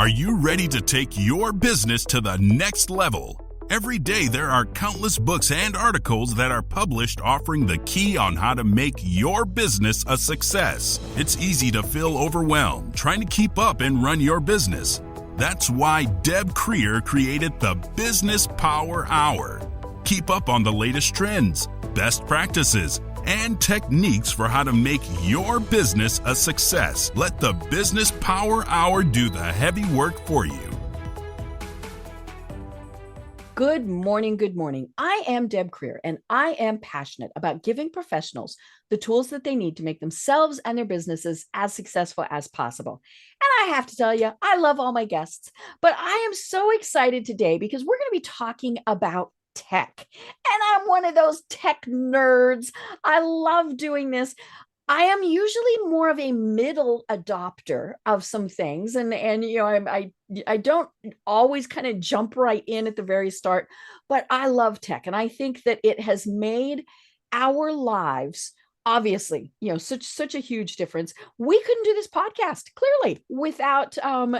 Are you ready to take your business to the next level? Every day there are countless books and articles that are published offering the key on how to make your business a success. It's easy to feel overwhelmed trying to keep up and run your business. That's why Deb Creer created the Business Power Hour. Keep up on the latest trends, best practices, and techniques for how to make your business a success. Let the Business Power Hour do the heavy work for you. Good morning. Good morning. I am Deb Creer, and I am passionate about giving professionals the tools that they need to make themselves and their businesses as successful as possible. And I have to tell you, I love all my guests, but I am so excited today because we're going to be talking about tech. And I'm one of those tech nerds. I love doing this. I am usually more of a middle adopter of some things, and you know, I don't always kind of jump right in at the very start, but I love tech, and I think that it has made our lives, obviously, you know, such a huge difference. We couldn't do this podcast clearly without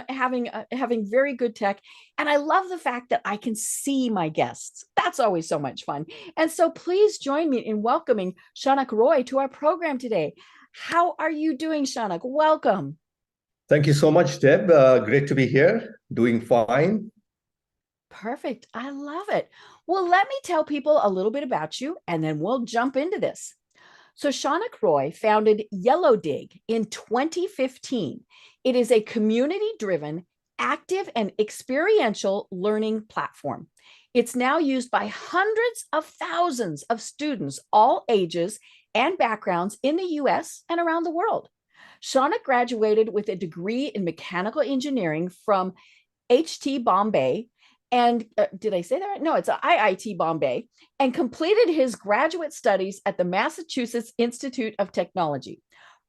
having very good tech, and I love the fact that I can see my guests. That's always so much fun. And so please join me in welcoming Shaunak Roy to our program today. How are you doing, Shaunak? Welcome. Thank you so much, Deb. Great to be here. Doing fine. Perfect. I love it. Well, let me tell people a little bit about you, and then we'll jump into this. So Shanauk Roy founded Yellowdig in 2015. It is a community-driven, active, and experiential learning platform. It's now used by hundreds of thousands of students, all ages and backgrounds in the US and around the world. Shaunak graduated with a degree in mechanical engineering from IIT Bombay. And did I say that right? No, it's IIT Bombay, and completed his graduate studies at the Massachusetts Institute of Technology.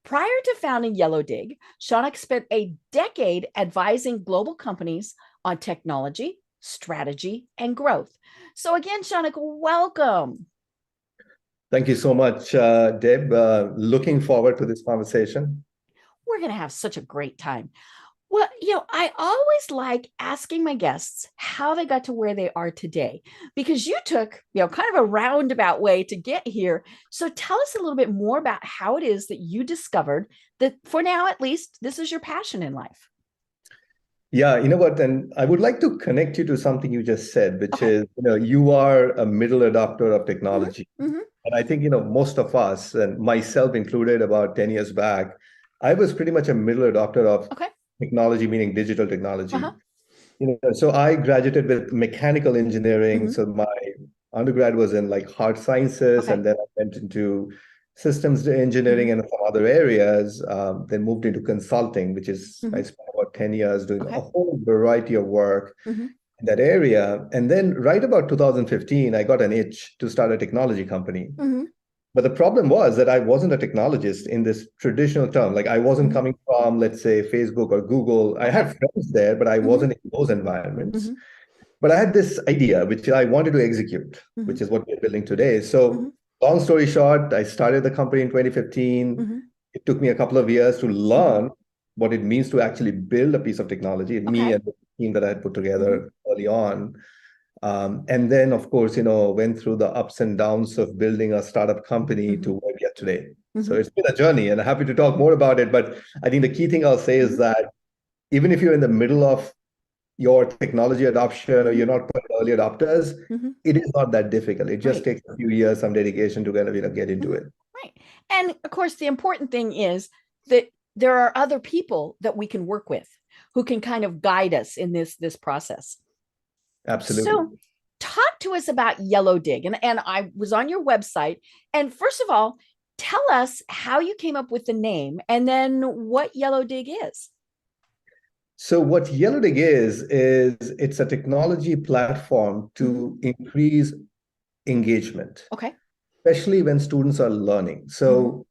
Prior to founding Yellowdig, Shaunak spent a decade advising global companies on technology, strategy, and growth. So again, Shaunak, welcome. Thank you so much, Deb. Looking forward to this conversation. We're going to have such a great time. Well, you know, I always like asking my guests how they got to where they are today, because you took, you know, kind of a roundabout way to get here. So tell us a little bit more about how it is that you discovered that, for now at least, this is your passion in life. Yeah, you know what? And I would like to connect you to something you just said, which is, you know, you are a middle adopter of technology. Mm-hmm. And I think, you know, most of us, and myself included about 10 years back, I was pretty much a middle adopter of technology, meaning digital technology. You know, so I graduated with mechanical engineering. So my undergrad was in like hard sciences, and then I went into systems engineering and some other areas, then moved into consulting, which is, I spent about 10 years doing a whole variety of work in that area. And then right about 2015, I got an itch to start a technology company. But the problem was that I wasn't a technologist in this traditional term. Like I wasn't coming from, let's say, Facebook or Google. I had friends there, but I wasn't in those environments. But I had this idea, which I wanted to execute, which is what we're building today. So long story short, I started the company in 2015. It took me a couple of years to learn what it means to actually build a piece of technology, me and the team that I had put together early on. And then, of course, you know, went through the ups and downs of building a startup company to where we are today. So it's been a journey, and I'm happy to talk more about it. But I think the key thing I'll say is that even if you're in the middle of your technology adoption or you're not early adopters, it is not that difficult. It just takes a few years, some dedication to kind of, you know, get into it. Right. And of course, the important thing is that there are other people that we can work with who can kind of guide us in this process. Absolutely. So talk to us about Yellowdig. And I was on your website. And first of all, tell us how you came up with the name and then what Yellowdig is. So what Yellowdig is it's a technology platform to increase engagement. Especially when students are learning. So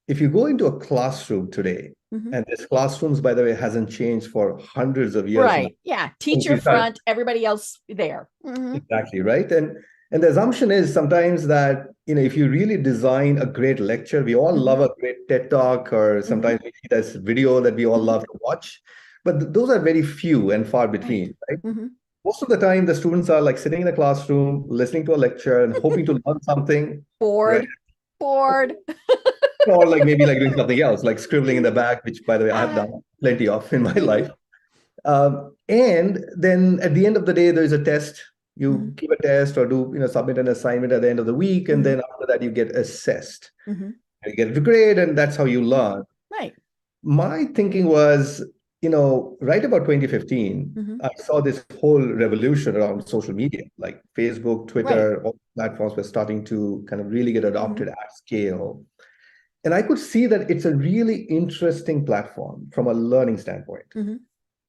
if you go into a classroom today, and this classrooms, by the way, hasn't changed for hundreds of years. Right. Yeah. Teacher front, everybody else there. Exactly. Right. And the assumption is sometimes that, you know, if you really design a great lecture, we all love a great TED Talk, or sometimes we see this video that we all love to watch. but those are very few and far between, right? Mm-hmm. Most of the time, the students are like sitting in a classroom, listening to a lecture and hoping to learn something, right? Bored. Or like maybe like doing something else, like scribbling in the back, which by the way, I have Uh, done plenty of in my life. And then at the end of the day, there's a test. mm-hmm. You give a test or do, submit an assignment at the end of the week. And Mm-hmm. then after that, you get assessed. Mm-hmm. You get a grade, and that's how you learn. Right. My thinking was, right about 2015, Mm-hmm. I saw this whole revolution around social media, like Facebook, Right. Twitter, all platforms were starting to kind of really get adopted Mm-hmm. at scale. And I could see that it's a really interesting platform from a learning standpoint, Mm-hmm.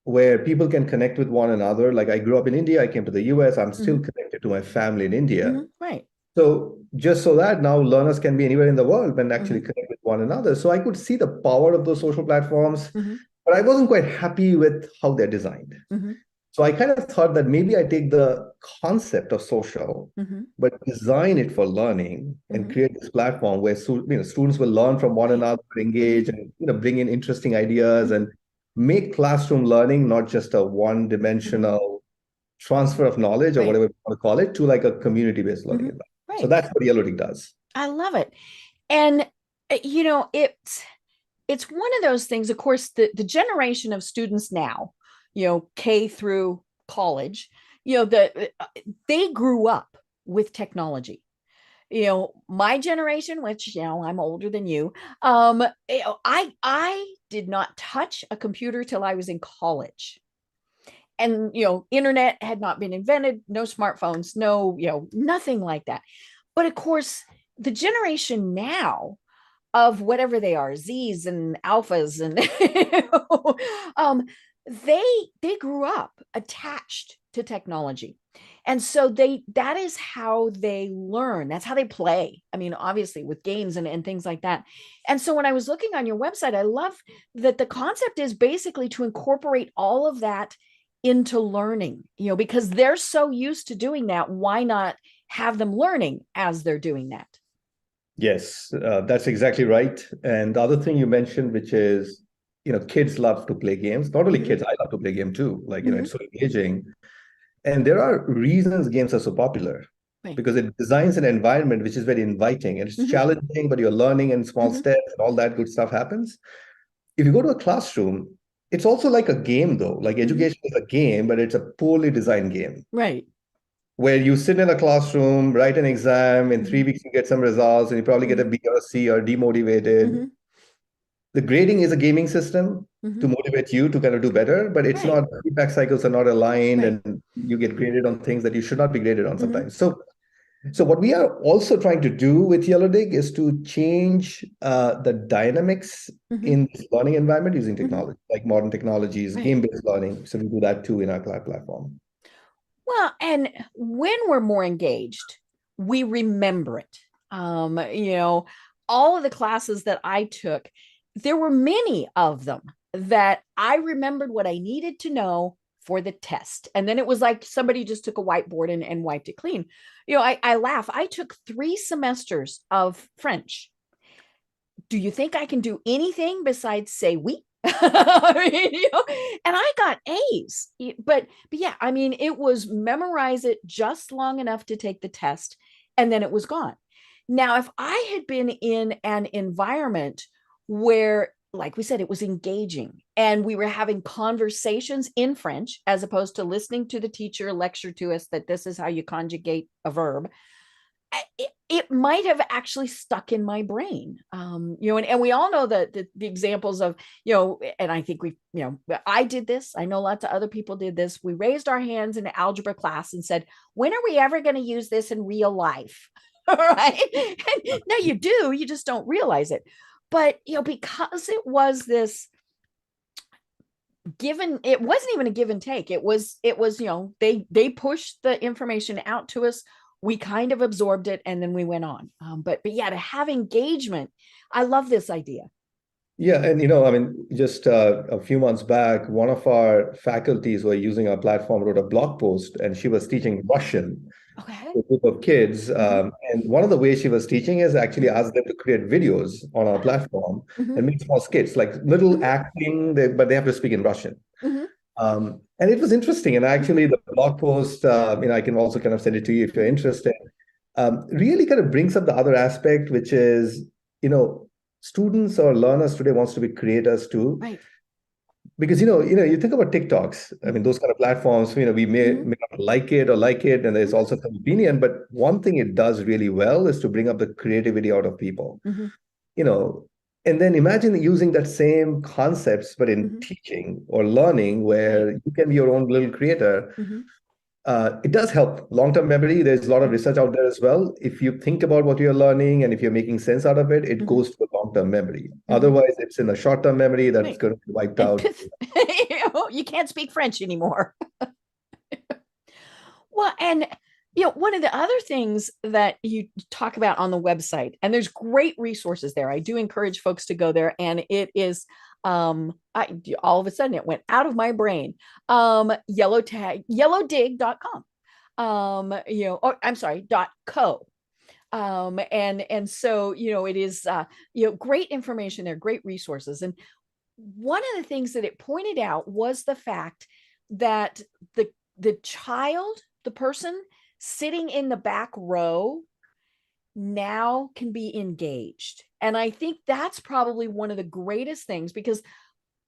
where people can connect with one another. Like I grew up in India, I came to the US, I'm still Mm-hmm. connected to my family in India. Mm-hmm. Right. So just so that now learners can be anywhere in the world and Mm-hmm. actually connect with one another. So I could see the power of those social platforms, Mm-hmm. but I wasn't quite happy with how they're designed. Mm-hmm. So I kind of thought that maybe I take the concept of social, Mm-hmm. but design it for learning and Mm-hmm. create this platform where students will learn from one Right. another, engage, and bring in interesting ideas Mm-hmm. and make classroom learning not just a Mm-hmm. one-dimensional transfer of knowledge or Right. whatever you want to call it to like a community-based learning Mm-hmm. environment. So Right. that's what Yellowdig does. I love it. And it's one of those things, of course, the generation of students now, K through college, they grew up with technology. My generation, which I'm older than you, I did not touch a computer till I was in college. And internet had not been invented, no smartphones, no, nothing like that. But of course, the generation now of whatever they are, Z's and alphas, and they grew up attached to technology. And so that is how they learn. That's how they play. I mean, obviously with games and things like that. And so when I was looking on your website, I love that the concept is basically to incorporate all of that into learning, because they're so used to doing that. Why not have them learning as they're doing that? Yes, that's exactly right. And the other thing you mentioned, which is, kids love to play games. Not only kids, I love to play game too. Like, it's so engaging. And there are reasons games are so popular, Right. because it designs an environment which is very inviting and it's challenging, but you're learning in small steps and all that good stuff happens. If you go to a classroom, it's also like a game though. Like education is a game, but it's a poorly designed game. Right. Where you sit in a classroom, write an exam, in 3 weeks you get some results, and you probably get a B or a C or demotivated. The grading is a gaming system to motivate you to kind of do better, but it's Right. not, feedback cycles are not aligned, Right. and you get graded on things that you should not be graded on sometimes. So what we are also trying to do with Yellowdig is to change the dynamics in this learning environment using technology, like modern technologies, Right. game-based learning. So we do that too in our cloud platform. Well, and when we're more engaged, we remember it. All of the classes that I took, there were many of them that I remembered what I needed to know for the test. And then it was like somebody just took a whiteboard and wiped it clean. I laugh. I took 3 semesters of French. Do you think I can do anything besides say oui? I mean, and I got A's, but yeah, I mean, it was memorize it just long enough to take the test, and then it was gone. Now, if I had been in an environment where, like we said, it was engaging and we were having conversations in French as opposed to listening to the teacher lecture to us that this is how you conjugate a verb, it might have actually stuck in my brain. And we all know that the examples of, and I think I did this. I know lots of other people did this. We raised our hands in algebra class and said, when are we ever going to use this in real life? All right. And now you do, you just don't realize it. But, because it was this given, it wasn't even a give and take. It was, they pushed the information out to us. We kind of absorbed it and then we went on. But yeah, to have engagement, I love this idea. Yeah, and I mean, just a few months back, one of our faculties who are using our platform wrote a blog post, and she was teaching Russian Okay. to a group of kids. Mm-hmm. And one of the ways she was teaching is actually Mm-hmm. ask them to create videos on our platform Mm-hmm. and make small skits, like little Mm-hmm. acting, but they have to speak in Russian. Mm-hmm. And it was interesting. And Mm-hmm. actually, the blog post, I can also kind of send it to you if you're Mm-hmm. interested, really kind of brings up the other aspect, which is, you know, students or learners today wants to be creators too. Right. Because you think about TikToks. I mean, those kind of platforms. We may, Mm-hmm. may not like it, and there's Mm-hmm. also some opinion. But one thing it does really well is to bring up the creativity out of people. Mm-hmm. You know, and then imagine using that same concepts, but in Mm-hmm. teaching or learning, Right. where you can be your own little creator. Mm-hmm. It does help long-term memory. There's a lot of research out there as well. If you think about what you're learning and if you're making sense out of it, it Mm-hmm. goes to a long-term memory. Mm-hmm. Otherwise, it's in a short-term memory that's Right. going to be wiped And out. you can't speak French anymore. Well, and one of the other things that you talk about on the website, and there's great resources there. I do encourage folks to go there, and it is I all of a sudden it went out of my brain. Yellowdig.com. I'm sorry, .co. And so it is great information there, great resources. And one of the things that it pointed out was the fact that the person sitting in the back row now can be engaged. And I think that's probably one of the greatest things, because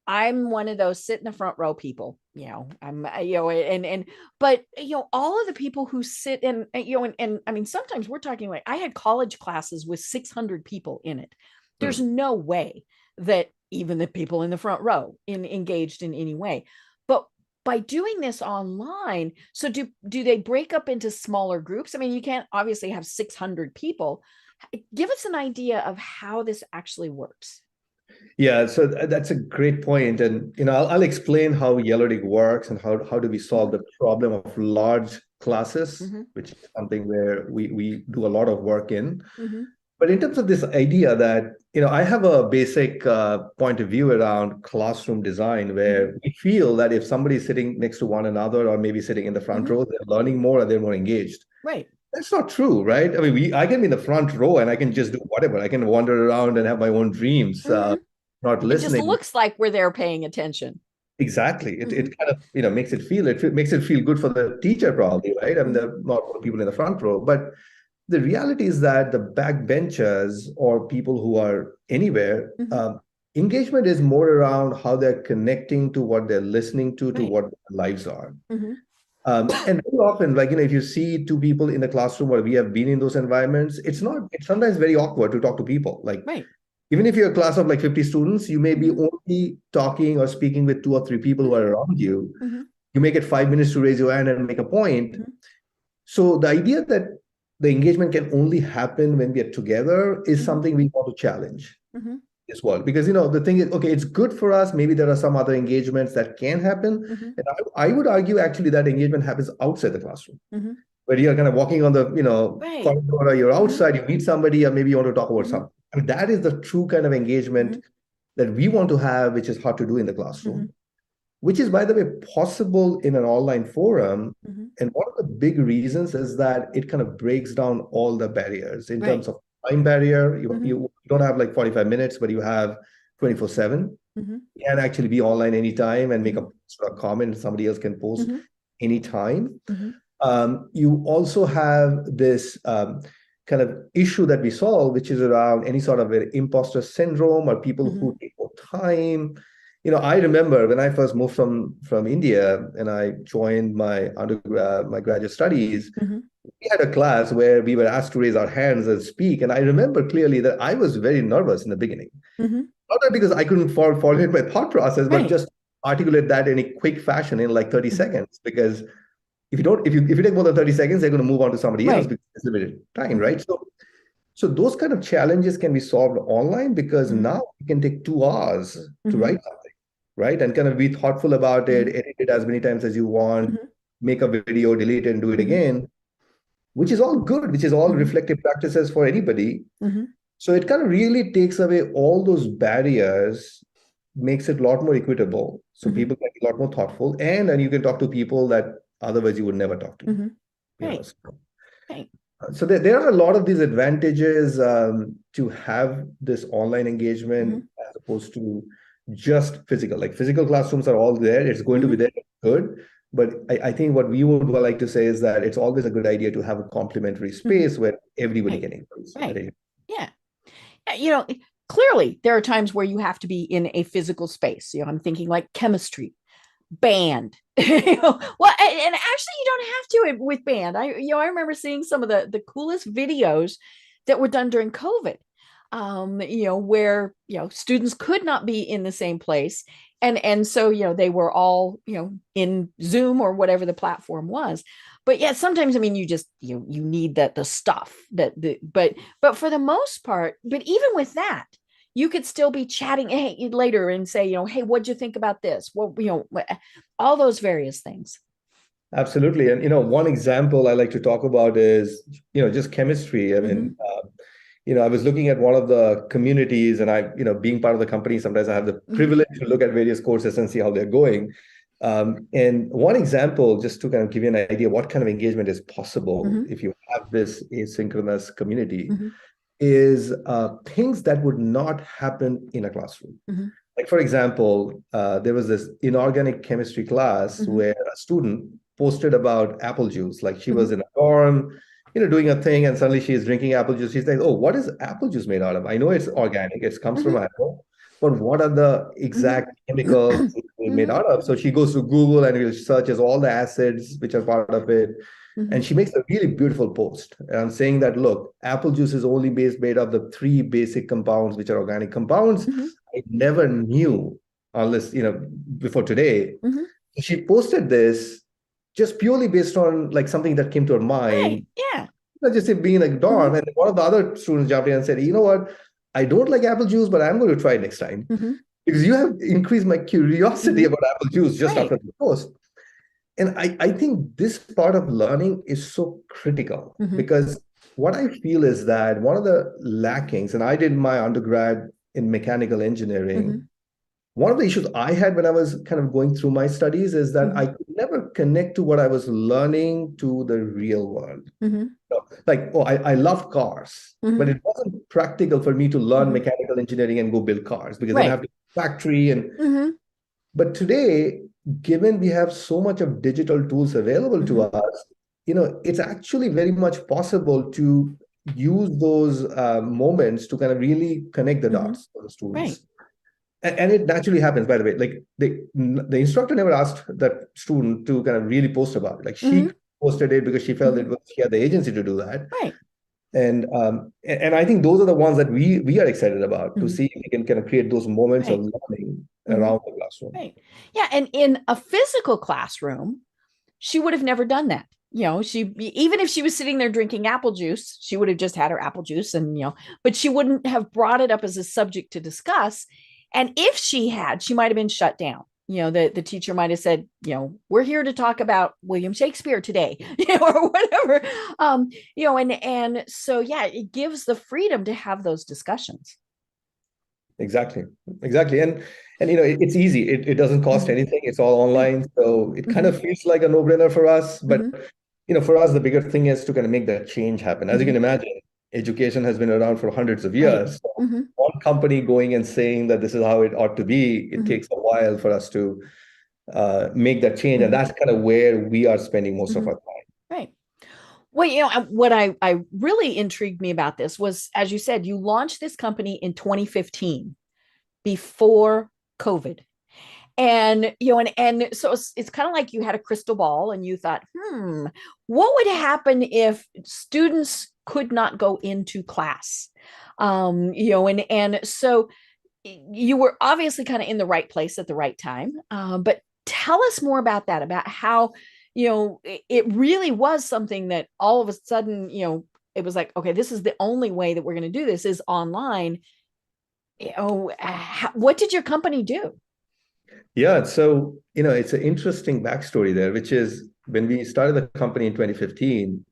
I'm one of those sit in the front row people, I'm, but, all of the people who sit and I mean, sometimes we're talking, like, I had college classes with 600 people in it. There's Hmm. no way that even the people in the front row engaged in any way. But by doing this online, so do they break up into smaller groups? I mean, you can't obviously have 600 people. Give us an idea of how this actually works. Yeah, so that's a great point. And I'll explain how Yellowdig works and how do we solve Mm-hmm. the problem of large classes, Mm-hmm. which is something where we do a lot of work in. Mm-hmm. But in terms of this idea that, I have a basic point of view around classroom design Mm-hmm. where we feel that if somebody's sitting next to one another or maybe sitting in the front Mm-hmm. row, they're learning more and they're more engaged. Right. That's not true, right? I mean, I can be in the front row and I can just do whatever. I can wander around and have my own dreams, Mm-hmm. not It just listening. looks like we're there paying attention. Exactly. It, Mm-hmm. it kind of, makes it feel good for the teacher probably, right? I mean, Mm-hmm. they're not for people in the front row, but the reality is that the backbenchers or people who are anywhere, Mm-hmm. engagement is more around how they're connecting to what they're listening to Right. what their lives are. Mm-hmm. And very often, like, if you see two people in the classroom or we have been in those environments, it's sometimes very awkward to talk to people. Like, Right. even if you're a class of like 50 students, you may be Mm-hmm. only talking or speaking with two or three people who are around you. Mm-hmm. You may get 5 minutes to raise your hand and make a point. Mm-hmm. So the idea that the engagement can only happen when we are together is Mm-hmm. something we want to challenge Mm-hmm. as well. Because the thing is, okay, it's good for us. Maybe there are some other engagements that can happen. Mm-hmm. And I would argue actually that engagement happens outside the classroom, Mm-hmm. where you're kind of walking on the Right. corridor, or you're Mm-hmm. outside, you meet somebody, or maybe you want to talk about Mm-hmm. something. I mean, that is the true kind of engagement Mm-hmm. that we want to have, which is hard to do in the Mm-hmm. classroom, which is, by the way, possible in an online forum. Mm-hmm. And one of the big reasons is that it kind of breaks down all the barriers in Right. terms of time barrier. Mm-hmm. You don't have like 45 minutes, but you have 24/7. Mm-hmm. You can actually be online anytime and make Mm-hmm. a sort of comment. Somebody else can post Mm-hmm. anytime. Mm-hmm. You also have this kind of issue that we solve, which is around any sort of imposter syndrome or people Mm-hmm. who take more time. I remember when I first moved from India and I joined my my graduate studies, Mm-hmm. we had a class where we were asked to raise our hands and speak. And I remember clearly that I was very nervous in the beginning. Mm-hmm. Not that because I couldn't follow in my thought process, but Right. just articulate that in a quick fashion in like 30 Mm-hmm. seconds. Because if you take more than 30 seconds, they're going to move on to somebody else Right. because it's limited time, Mm-hmm. right? So those kind of challenges can be solved online because Mm-hmm. now you can take 2 hours to Mm-hmm. write something, right? And kind of be thoughtful about it, Mm-hmm. edit it as many times as you want, Mm-hmm. make a video, delete it, and do it Mm-hmm. again, which is all good, which is all Mm-hmm. reflective practices for anybody. Mm-hmm. So it kind of really takes away all those barriers, makes it a lot more equitable. So people can be a lot more thoughtful, and you can talk to people that otherwise you would never talk to. Right. So, Right. so there are a lot of these advantages to have this online engagement as opposed to just physical. Like physical classrooms are all there. It's going to be there. Good. But I think what we would like to say is that it's always a good idea to have a complementary space where everybody can increase. Right. Yeah. Clearly there are times where you have to be in a physical space. I'm thinking like chemistry, band. Well, and actually you don't have to with band. I remember seeing some of the coolest videos that were done during COVID, where students could not be in the same place, and so they were all in Zoom or whatever the platform was. But yeah, sometimes you just you need the stuff but for the most part, but even with that, you could still be chatting later and say, hey, what'd you think about this? Well, all those various things. Absolutely. And, one example I like to talk about is, just chemistry. I mean, I was looking at one of the communities, and being part of the company, sometimes I have the privilege to look at various courses and see how they're going. And one example, just to kind of give you an idea what kind of engagement is possible if you have this asynchronous community, is things that would not happen in a classroom. Like, for example, there was this inorganic chemistry class where a student posted about apple juice. Like, she was in a dorm, doing a thing, and suddenly she is drinking apple juice. She's like, oh, what is apple juice made out of? I know it's organic, it comes from apple, but what are the exact chemicals it's made out of? So she goes to Google and searches all the acids which are part of it. And she makes a really beautiful post. And I'm saying that, look, apple juice is only made of the 3 basic compounds, which are organic compounds. I never knew unless, before today. She posted this just purely based on like something that came to her mind. Yeah. Just being like dorm. And one of the other students jumped in and said, you know what? I don't like apple juice, but I'm going to try it next time. Because you have increased my curiosity about apple juice just after the post. And I think this part of learning is so critical because what I feel is that one of the lackings, and I did my undergrad in mechanical engineering, one of the issues I had when I was kind of going through my studies is that I could never connect to what I was learning to the real world. Like, oh, I love cars, but it wasn't practical for me to learn mechanical engineering and go build cars because then I have to factory and. But today, given we have so much of digital tools available to us, it's actually very much possible to use those moments to kind of really connect the dots for the students. And it naturally happens, by the way. Like the instructor never asked that student to kind of really post about it. Like she posted it because she felt she had the agency to do that. And I think those are the ones that we are excited about to see if we can kind of create those moments of learning around the classroom. Yeah, and in a physical classroom, she would have never done that. She, even if she was sitting there drinking apple juice, she would have just had her apple juice, and but she wouldn't have brought it up as a subject to discuss. And if she had, she might have been shut down. The teacher might have said, we're here to talk about William Shakespeare today, or whatever. And so, yeah, it gives the freedom to have those discussions. Exactly. And it's easy. It doesn't cost anything. It's all online. So it kind of feels like a no-brainer for us. But, for us, the bigger thing is to kind of make that change happen. As you can imagine, education has been around for hundreds of years. So one company going and saying that this is how it ought to be, it takes a while for us to make that change. And that's kind of where we are spending most of our time. Right. Well, what I really intrigued me about this was, as you said, you launched this company in 2015 before COVID. And, and so it's kind of like you had a crystal ball and you thought, what would happen if students could not go into class? And so you were obviously kind of in the right place at the right time. But tell us more about that, about how, it really was something that all of a sudden, it was like, okay, this is the only way that we're going to do this is online. What did your company do? Yeah, so, it's an interesting backstory there, which is when we started the company in 2015,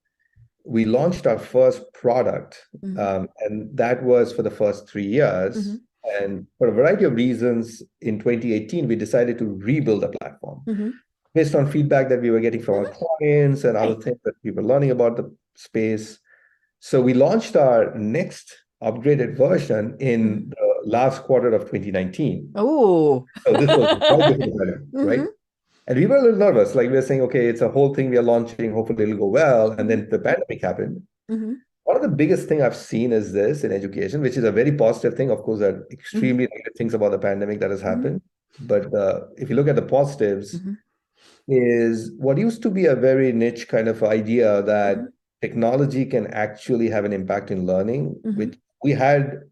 we launched our first product, and that was for the first 3 years. And for a variety of reasons, in 2018, we decided to rebuild the platform based on feedback that we were getting from our clients and other things that we were learning about the space. So we launched our next upgraded version in the last quarter of 2019. Oh, so this was right before the pandemic, right? And we were a little nervous. Like we were saying, okay, it's a whole thing we are launching. Hopefully it'll go well. And then the pandemic happened. One of the biggest thing I've seen is this in education, which is a very positive thing. Of course, there are extremely negative things about the pandemic that has happened. But if you look at the positives, is what used to be a very niche kind of idea that technology can actually have an impact in learning, which we had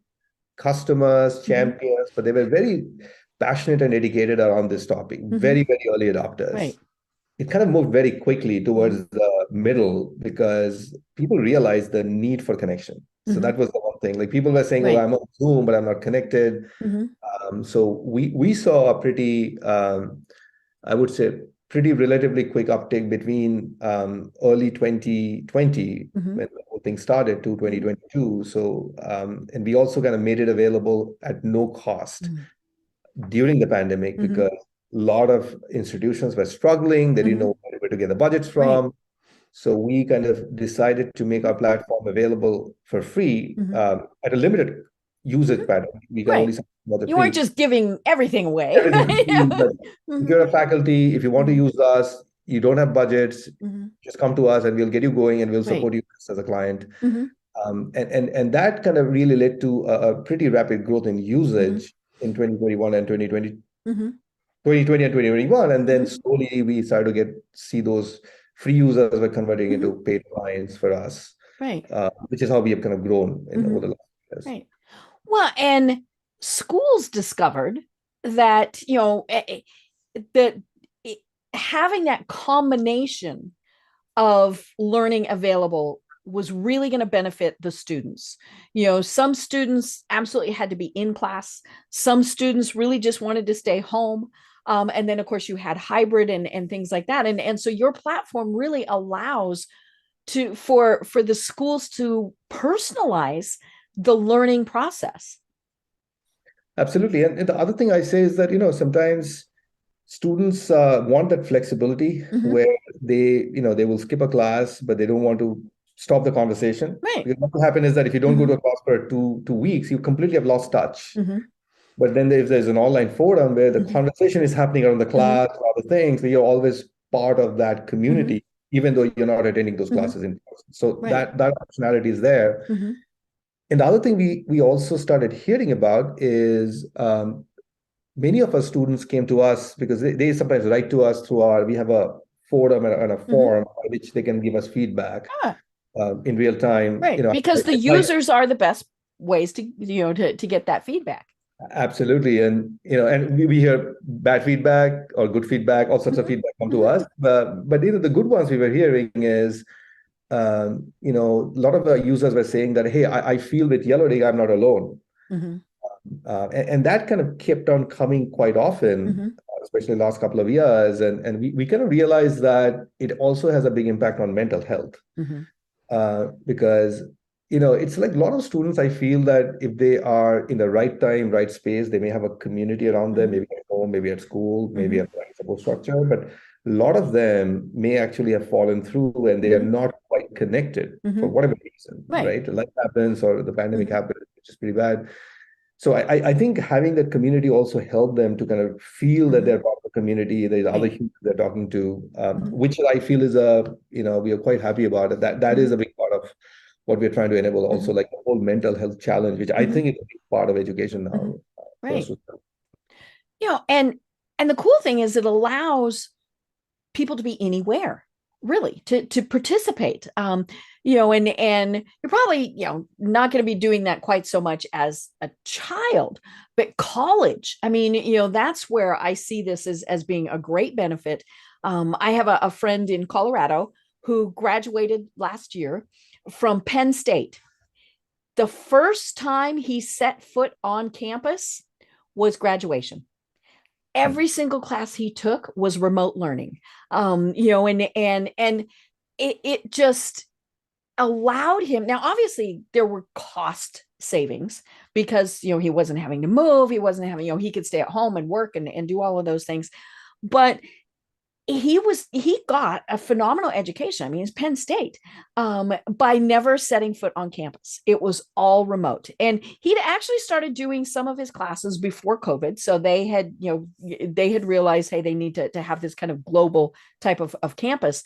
customers, champions, but they were very passionate and dedicated around this topic, very, very early adopters. Right. It kind of moved very quickly towards the middle because people realized the need for connection. So that was the one thing. Like people were saying, oh, I'm on Zoom, but I'm not connected. So we saw a pretty, I would say, pretty relatively quick uptake between early 2020 when the whole thing started to 2022. So, and we also kind of made it available at no cost during the pandemic because a lot of institutions were struggling. They didn't know where to get the budgets from. So we kind of decided to make our platform available for free at a limited usage pattern. We can only you weren't just giving everything away. If you're a faculty, if you want to use us, you don't have budgets, just come to us and we'll get you going and we'll support you as a client. And that kind of really led to a pretty rapid growth in usage in 2021 and 2020. 2020 and 2021, and then slowly we started to see those free users were converting into paid clients for us, which is how we have kind of grown over the last years. Right. Well, and schools discovered that that having that combination of learning available was really going to benefit the students. Some students absolutely had to be in class. Some students really just wanted to stay home. And then, of course, you had hybrid and things like that. And so your platform really allows for the schools to personalize the learning process. Absolutely. And the other thing I say is that, sometimes students want that flexibility where they will skip a class, but they don't want to stop the conversation. Right. Because what will happen is that if you don't go to a class for two weeks, you completely have lost touch. But then if there's an online forum where the conversation is happening around the class or other things, where you're always part of that community, even though you're not attending those classes in person. So that optionality is there. And the other thing we also started hearing about is many of our students came to us because they sometimes write to us we have a forum and a forum by which they can give us feedback in real time. Right, because the users are the best ways to get that feedback. Absolutely. And, and we hear bad feedback or good feedback, all sorts of feedback come to us. But the good ones we were hearing is, a lot of the users were saying that, hey, I feel with Yellowdig, I'm not alone. And that kind of kept on coming quite often, especially the last couple of years. And we kind of realized that it also has a big impact on mental health. Because it's like a lot of students, I feel that if they are in the right time, right space, they may have a community around them, maybe at home, maybe at school, maybe a support structure, but a lot of them may actually have fallen through and they are not quite connected for whatever reason, right? Life happens or the pandemic happens, which is pretty bad. So I think having that community also helped them to kind of feel that they're part of the community, there's other humans they're talking to, which I feel is we are quite happy about it. That is a big part of what we're trying to enable also, like the whole mental health challenge, which I think is a big part of education now. Right. And the cool thing is it allows people to be anywhere, really, to participate. And you're probably, not going to be doing that quite so much as a child, but college. I mean, that's where I see this as being a great benefit. I have a friend in Colorado who graduated last year from Penn State. The first time he set foot on campus was graduation. Every single class he took was remote learning. And it just, allowed him. Now, obviously, there were cost savings because, he wasn't having to move. He wasn't having, he could stay at home and work and do all of those things. But he got a phenomenal education. I mean, it's Penn State, by never setting foot on campus. It was all remote, and he'd actually started doing some of his classes before COVID. So they had, they had realized, hey, they need to have this kind of global type of campus.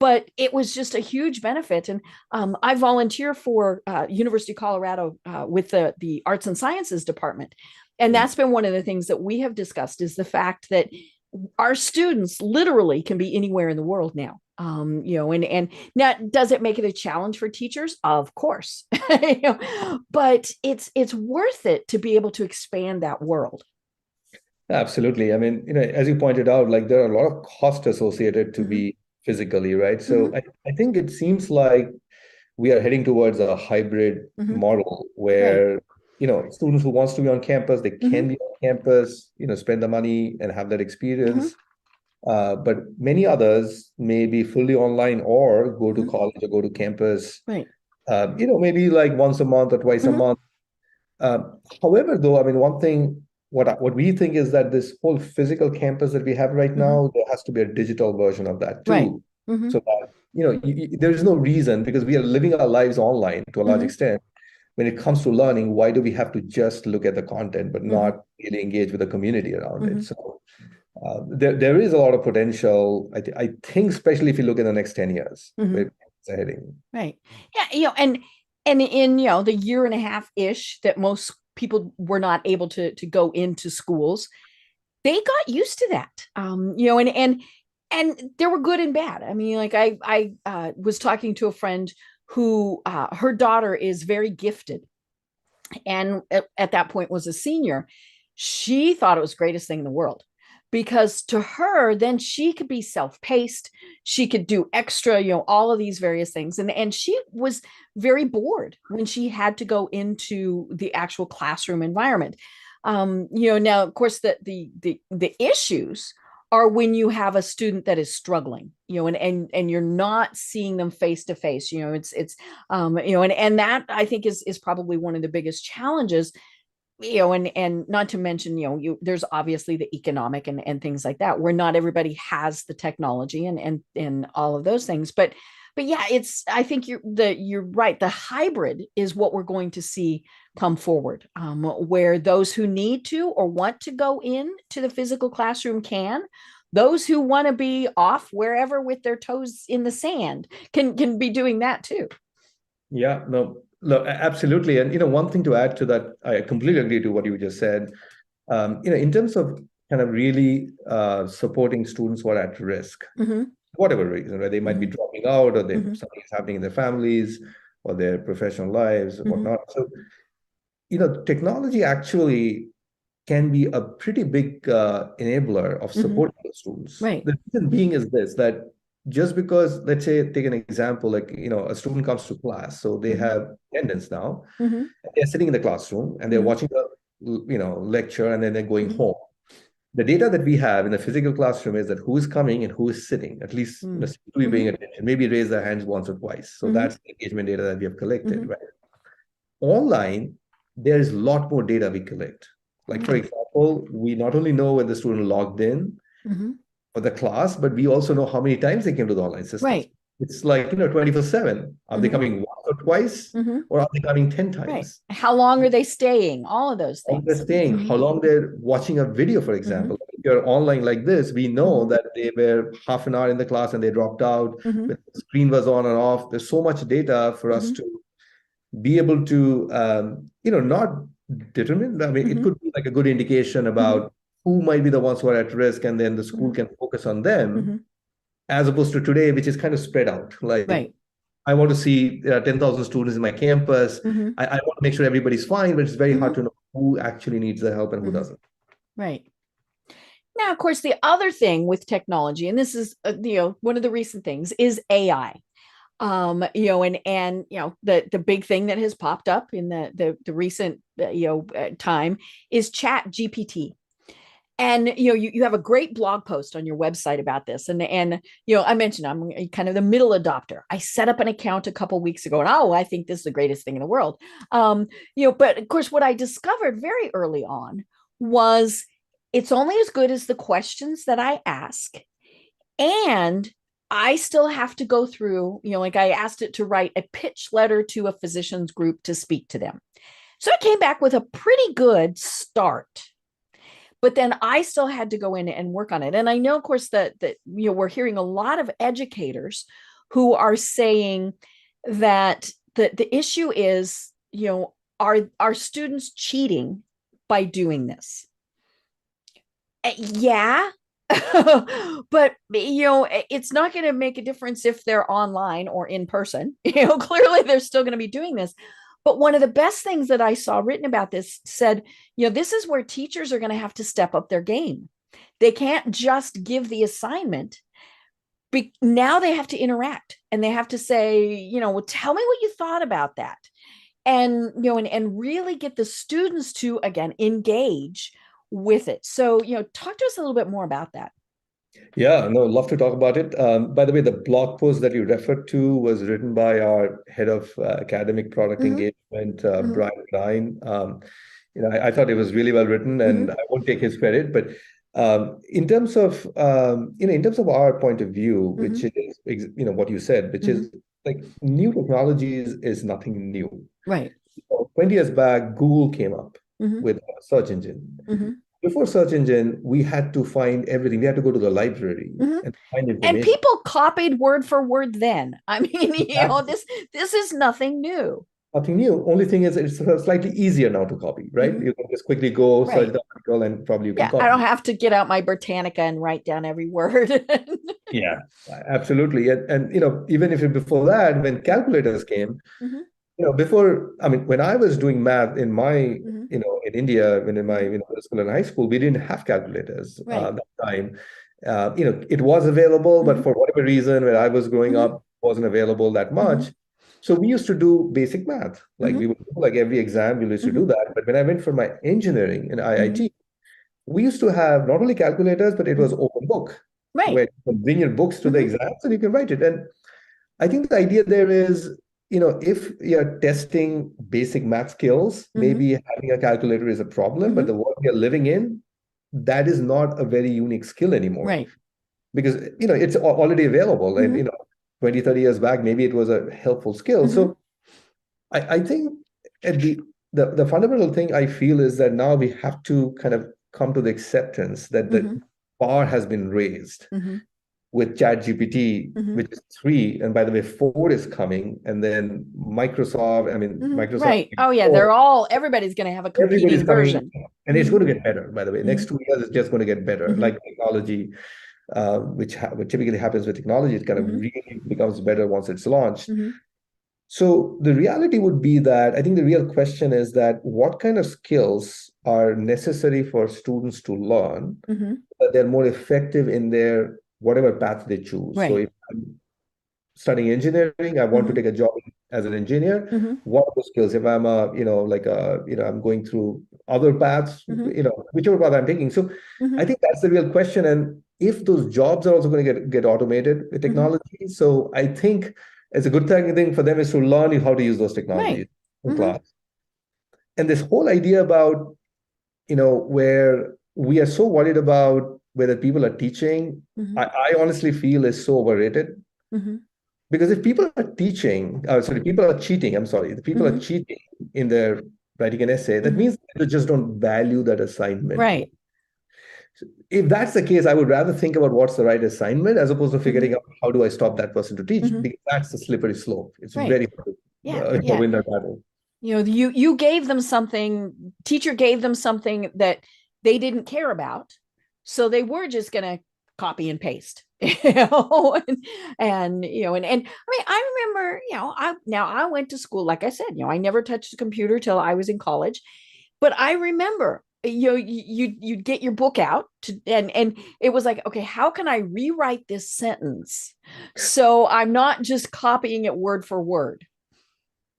But it was just a huge benefit. And I volunteer for University of Colorado with the Arts and Sciences department. And that's been one of the things that we have discussed, is the fact that our students literally can be anywhere in the world now. And now, does it make it a challenge for teachers? Of course, but it's worth it to be able to expand that world. Absolutely. I mean, as you pointed out, like there are a lot of costs associated to be physically, right? So I think it seems like we are heading towards a hybrid model where, students who wants to be on campus, they can be on campus, spend the money and have that experience. But many others may be fully online or go to college or go to campus, Right. Maybe like once a month or twice a month. However, though, I mean, one thing, what we think is that this whole physical campus that we have right now, there has to be a digital version of that too. Right. So that, there is no reason, because we are living our lives online to a large extent. When it comes to learning, why do we have to just look at the content but not really engage with the community around it? So there is a lot of potential. I think, especially if you look in the next 10 years, where it's heading. Right. Yeah. And in, the year and a half ish that most people were not able to go into schools, they got used to that. And there were good and bad. I mean, like I was talking to a friend who her daughter is very gifted, and at that point was a senior. She thought it was the greatest thing in the world, because to her, then she could be self-paced. She could do extra, all of these various things. And she was very bored when she had to go into the actual classroom environment. Now, of course, the issues are when you have a student that is struggling, and you're not seeing them face to face. And that, I think, is probably one of the biggest challenges. And not to mention, there's obviously the economic and things like that, where not everybody has the technology and all of those things. But yeah, I think you're right. The hybrid is what we're going to see come forward, where those who need to or want to go in to the physical classroom can. Those who want to be off wherever with their toes in the sand can be doing that too. Yeah, no, look, absolutely. And, one thing to add to that, I completely agree to what you just said. In terms of kind of really supporting students who are at risk, whatever reason, right? They might be dropping out, or something is happening in their families or their professional lives or whatnot. So, technology actually can be a pretty big enabler of supporting those students. Right. The reason being is this, that just because, let's say, take an example, like, a student comes to class, so they have attendance now, and they're sitting in the classroom and they're watching a, lecture, and then they're going home. The data that we have in the physical classroom is that who is coming and who is sitting, at least be paying attention, maybe raise their hands once or twice. So that's the engagement data that we have collected, right? Online, there is a lot more data we collect. Like, for example, we not only know when the student logged in for the class, but we also know how many times they came to the online system. Right. It's like, 24/7. Are they coming once or twice, or are they coming 10 times? Right. How long are they staying? All of those things. They're staying, how long they're watching a video, for example. If you're online like this, we know that they were half an hour in the class and they dropped out, when the screen was on and off. There's so much data for us to be able to, not determine. I mean, it could be like a good indication about who might be the ones who are at risk, and then the school can focus on them, as opposed to today, which is kind of spread out. Like, right. I want to see 10,000 students in my campus. I want to make sure everybody's fine, but it's very hard to know who actually needs the help and who doesn't. Right. Now, of course, the other thing with technology, and this is, one of the recent things, is AI. The big thing that has popped up in the recent, time is Chat GPT. And you have a great blog post on your website about this, and I mentioned I'm kind of the middle adopter. I set up an account a couple weeks ago, and I think this is the greatest thing in the world. But of course, what I discovered very early on was it's only as good as the questions that I ask, and I still have to go through, like I asked it to write a pitch letter to a physicians group to speak to them. So it came back with a pretty good start. But then I still had to go in and work on it. And I know, of course, that we're hearing a lot of educators who are saying that the issue is, are students cheating by doing this? Yeah. But it's not going to make a difference if they're online or in person. Clearly they're still going to be doing this. But one of the best things that I saw written about this said, this is where teachers are going to have to step up their game. They can't just give the assignment. Now they have to interact, and they have to say, well, tell me what you thought about that. And, and really get the students to, again, engage with it. So, talk to us a little bit more about that. Yeah, no, love to talk about it. By the way, the blog post that you referred to was written by our head of academic product engagement, Brian Ryan. I thought it was really well written, and I won't take his credit, but in terms of our point of view, which is what you said, which is like new technologies is nothing new. Right. 20 years back, Google came up with a search engine. Before search engine, we had to find everything. We had to go to the library and find information. And people copied word for word then. I mean, this is nothing new. Nothing new. Only thing is it's slightly easier now to copy, right? You can just quickly go search the article and probably you can copy. I don't have to get out my Britannica and write down every word. Yeah, absolutely. And even if before that, when calculators came, before, I mean, when I was doing math in my, in India, when in my middle school and high school, we didn't have calculators that time. It was available, but for whatever reason, when I was growing up, it wasn't available that much. So we used to do basic math. Like we would do like every exam, we used to do that. But when I went for my engineering in IIT, we used to have not only calculators, but it was open book. Right. Where you can bring your books to the exams and you can write it. And I think the idea there is, if you're testing basic math skills, maybe having a calculator is a problem, but the world we are living in, that is not a very unique skill anymore. Right. Because, it's already available. And, 20, 30 years back, maybe it was a helpful skill. So I think at the fundamental thing I feel is that now we have to kind of come to the acceptance that the bar has been raised. With ChatGPT, which is 3, and by the way, 4 is coming, and then Microsoft. Microsoft. Right. Oh yeah, everybody's going to have a competing version, and it's going to get better. By the way, next 2 years it's just going to get better. Like technology, which typically happens with technology, it kind of really becomes better once it's launched. So the reality would be that I think the real question is that what kind of skills are necessary for students to learn that they're more effective in their whatever path they choose. Right. So if I'm studying engineering, I want to take a job as an engineer. What are those skills? If I'm I'm going through other paths, whichever path I'm taking. So I think that's the real question. And if those jobs are also going to get automated with technology, so I think it's a good thing for them is to learn how to use those technologies in class. And this whole idea about, where we are so worried about whether people are teaching, I honestly feel is so overrated. Because if people are cheating, the people are cheating in their writing an essay, that means they just don't value that assignment. Right. So if that's the case, I would rather think about what's the right assignment as opposed to figuring out how do I stop that person to teach, because that's the slippery slope. It's very hard to win that battle. You gave them something, teacher gave them something that they didn't care about. So they were just going to copy and paste, and I mean, I remember, I went to school, like I said, I never touched a computer till I was in college, but I remember, you'd get your book out and it was like, okay, how can I rewrite this sentence so I'm not just copying it word for word?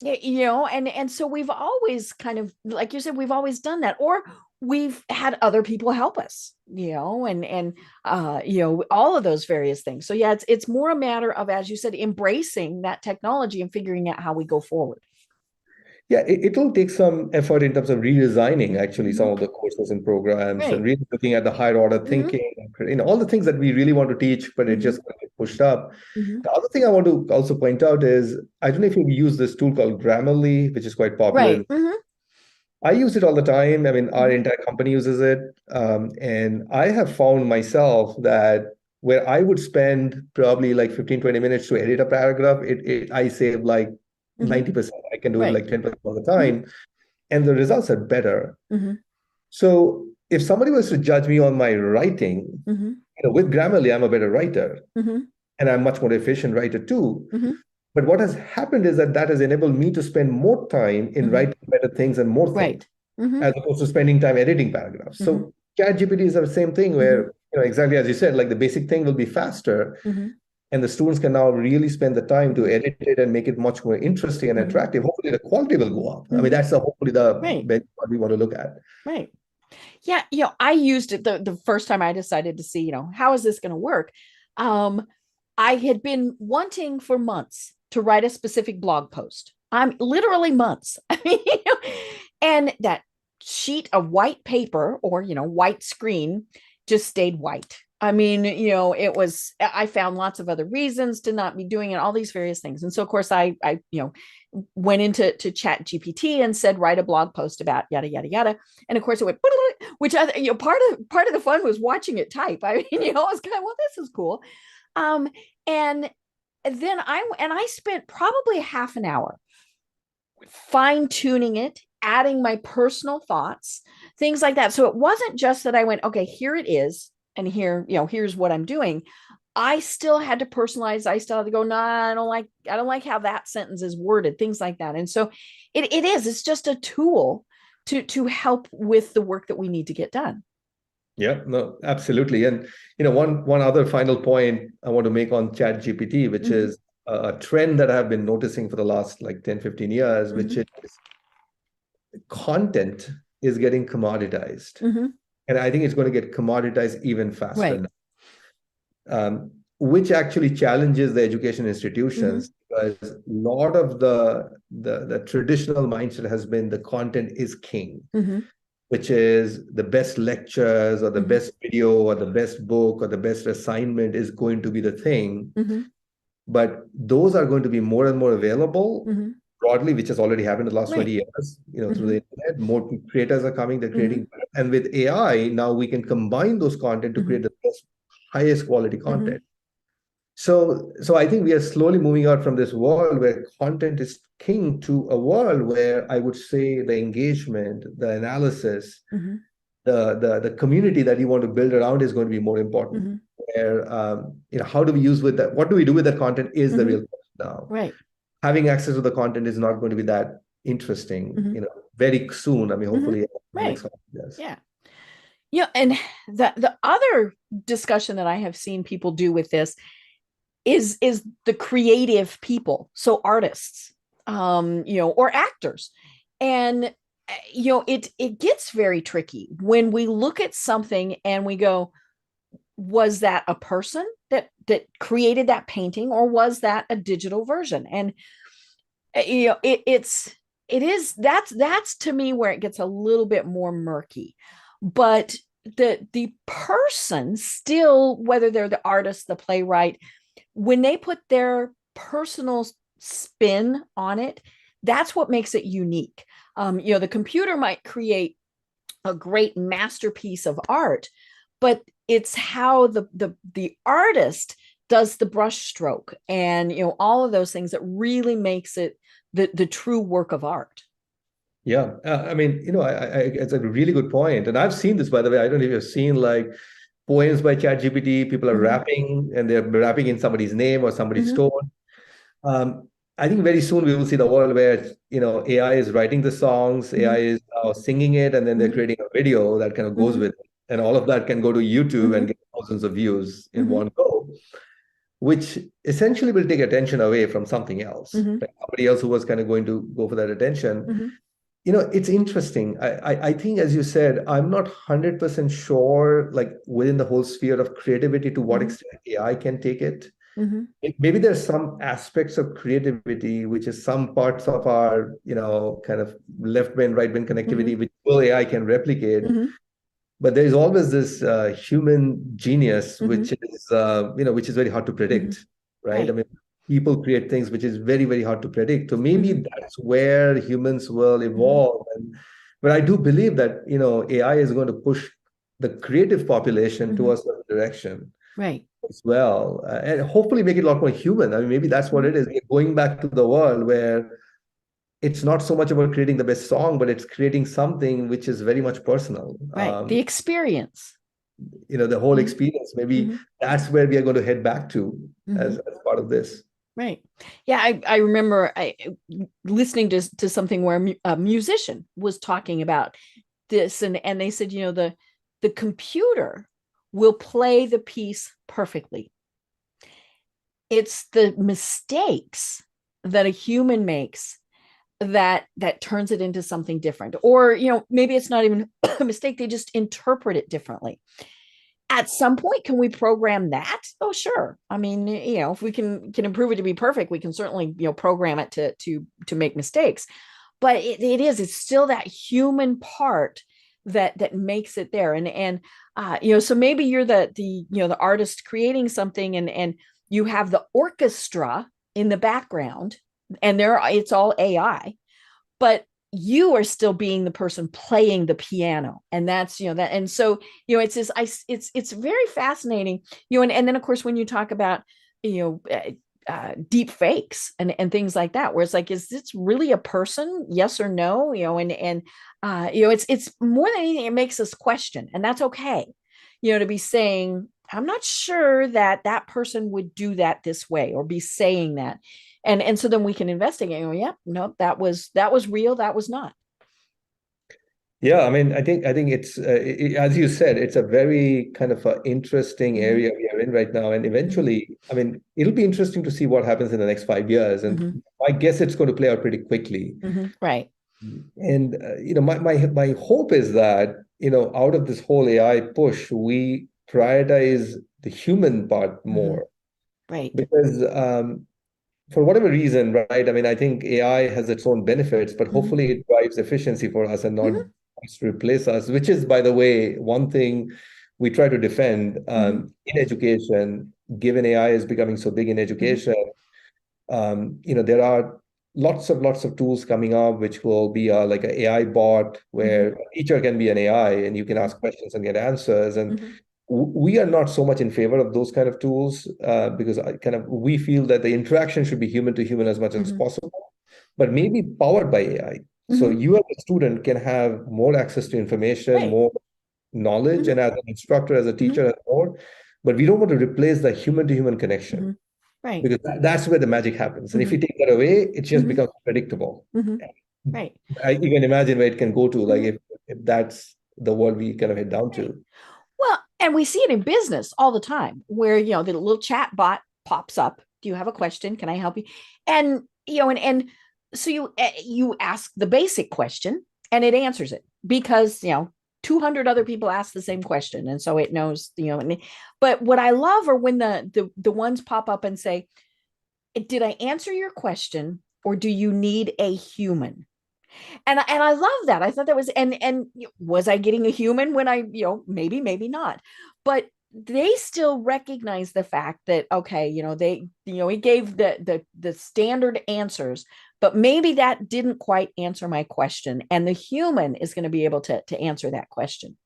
And so we've always kind of, like you said, we've always done that, or we've had other people help us, and all of those various things. So yeah, it's more a matter of, as you said, embracing that technology and figuring out how we go forward. Yeah, it will take some effort in terms of redesigning actually some of the courses and programs, and Right. really looking at the higher order thinking, all the things that we really want to teach, but it just got pushed up. The other thing I want to also point out is, I don't know if you use this tool called Grammarly, which is quite popular. Right. Mm-hmm. I use it all the time. I mean, our entire company uses it. And I have found myself that where I would spend probably like 15-20 minutes to edit a paragraph, I save like 90%. I can do it Right. like 10% of the time. And the results are better. Mm-hmm. So if somebody was to judge me on my writing, with Grammarly, I'm a better writer. And I'm much more efficient writer too. But what has happened is that has enabled me to spend more time in writing better things and more things, as opposed to spending time editing paragraphs. So ChatGPT is the same thing where, exactly as you said, like the basic thing will be faster. And the students can now really spend the time to edit it and make it much more interesting and attractive. Hopefully the quality will go up. I mean, that's hopefully the benchmark we want to look at. Right. Yeah. I used it the first time I decided to see, how is this going to work? I had been wanting for months to write a specific blog post. I'm literally months. And that sheet of white paper or, white screen just stayed white. I mean, I found lots of other reasons to not be doing it, all these various things. And so, of course, I went into Chat GPT and said, write a blog post about yada, yada, yada. And of course it went, which, part of the fun was watching it type. I mean, I was kind of, well, this is cool. And then I spent probably half an hour fine tuning it, adding my personal thoughts, things like that. So it wasn't just that I went, okay, here it is. And here, here's what I'm doing. I still had to personalize. I still had to go, nah, I don't like how that sentence is worded, things like that. And so it's just a tool to help with the work that we need to get done. Yeah, no, absolutely. And, one other final point I want to make on Chat GPT, which is a trend that I've been noticing for the last like 10, 15 years, which is content is getting commoditized. And I think it's going to get commoditized even faster now, which actually challenges the education institutions, because a lot of the traditional mindset has been the content is king, which is the best lectures or the best video or the best book or the best assignment is going to be the thing. But those are going to be more and more available broadly, which has already happened in the last 20 years, through the internet. More creators are coming, they're creating. And with AI, now we can combine those content to create the best, highest quality content. So I think we are slowly moving out from this world where content is king to a world where I would say the engagement, the analysis, the community that you want to build around is going to be more important. Where, how do we use with that? What do we do with that content is the real question now. Right. Having access to the content is not going to be that interesting, very soon. I mean, hopefully, next couple of years. Yeah. Yeah. And the other discussion that I have seen people do with this is the creative people. So artists, or actors. And, it gets very tricky when we look at something and we go, was that a person that created that painting, or was that a digital version? And that's to me where it gets a little bit more murky. But the person still, whether they're the artist, the playwright, when they put their personal spin on it, that's what makes it unique. The computer might create a great masterpiece of art, but it's how the artist does the brush stroke and all of those things that really makes it the true work of art. Yeah, I mean, it's a really good point, and I've seen this, by the way. I don't know if you've seen like poems by ChatGPT. People are rapping, and they're rapping in somebody's name or somebody's tone. I think very soon we will see the world where AI is writing the songs, AI is singing it, and then they're creating a video that kind of goes with it. And all of that can go to YouTube and get thousands of views in one go, which essentially will take attention away from something else, like somebody else who was kind of going to go for that attention. It's interesting. I think, as you said, I'm not 100% sure, like within the whole sphere of creativity, to what extent AI can take it. Maybe there's some aspects of creativity, which is some parts of our, kind of left brain, right brain connectivity, which AI can replicate. But there is always this human genius, which is, which is very hard to predict, right? I mean, people create things which is very, very hard to predict. So maybe that's where humans will evolve. But I do believe that, AI is going to push the creative population towards a certain direction. Right. As well, and hopefully make it a lot more human. I mean, maybe that's what it is. We're going back to the world where it's not so much about creating the best song, but it's creating something which is very much personal. Right. The experience. The whole experience. Maybe that's where we are going to head back to as part of this. Right. Yeah, I remember listening to something where a musician was talking about this, and they said, the computer will play the piece perfectly. It's the mistakes that a human makes that turns it into something different. Or, maybe it's not even a mistake, they just interpret it differently. At some point, can we program that? Oh, sure. I mean, if we can improve it to be perfect, we can certainly, program it to make mistakes. But it's still that human part that makes it there. And so maybe you're the artist creating something, and you have the orchestra in the background, and it's all AI, but you are still being the person playing the piano. And that's, that. And so, it's this, it's very fascinating, and then of course, when you talk about, deep fakes and things like that, where it's like, is this really a person? Yes or no? It's more than anything, it makes us question, and that's okay, to be saying, I'm not sure that person would do that this way, or be saying that. And so then we can investigate. Yeah, no, that was real. That was not. Yeah, I mean, I think it's as you said, it's a very kind of interesting area we are in right now, and eventually, I mean, it'll be interesting to see what happens in the next 5 years, and I guess it's going to play out pretty quickly. Right. And my hope is that out of this whole AI push, we prioritize the human part more, right? Because for whatever reason, right? I mean, I think AI has its own benefits, but hopefully it drives efficiency for us and not to replace us, which is, by the way, one thing we try to defend in education, given AI is becoming so big in education. There are lots of tools coming up, which will be like an AI bot where a teacher can be an AI and you can ask questions and get answers. And we are not so much in favor of those kind of tools because we feel that the interaction should be human to human as much as possible, but maybe powered by AI. So you as a student can have more access to information, more knowledge, and as an instructor, as a teacher, has more. But we don't want to replace the human to human connection. Right. Because that's where the magic happens. And if you take that away, it just becomes predictable. Right. You can imagine where it can go to, like if that's the world we kind of head down to. Well, and we see it in business all the time, where the little chat bot pops up. Do you have a question? Can I help you? And and so you ask the basic question, and it answers it, because 200 other people ask the same question, and so it knows. But what I love are when the ones pop up and say, "Did I answer your question, or do you need a human?" And I love that. I thought that was, and was I getting a human when I, maybe not, but they still recognize the fact that, okay, they, he gave the standard answers, but maybe that didn't quite answer my question, and the human is going to be able to answer that question.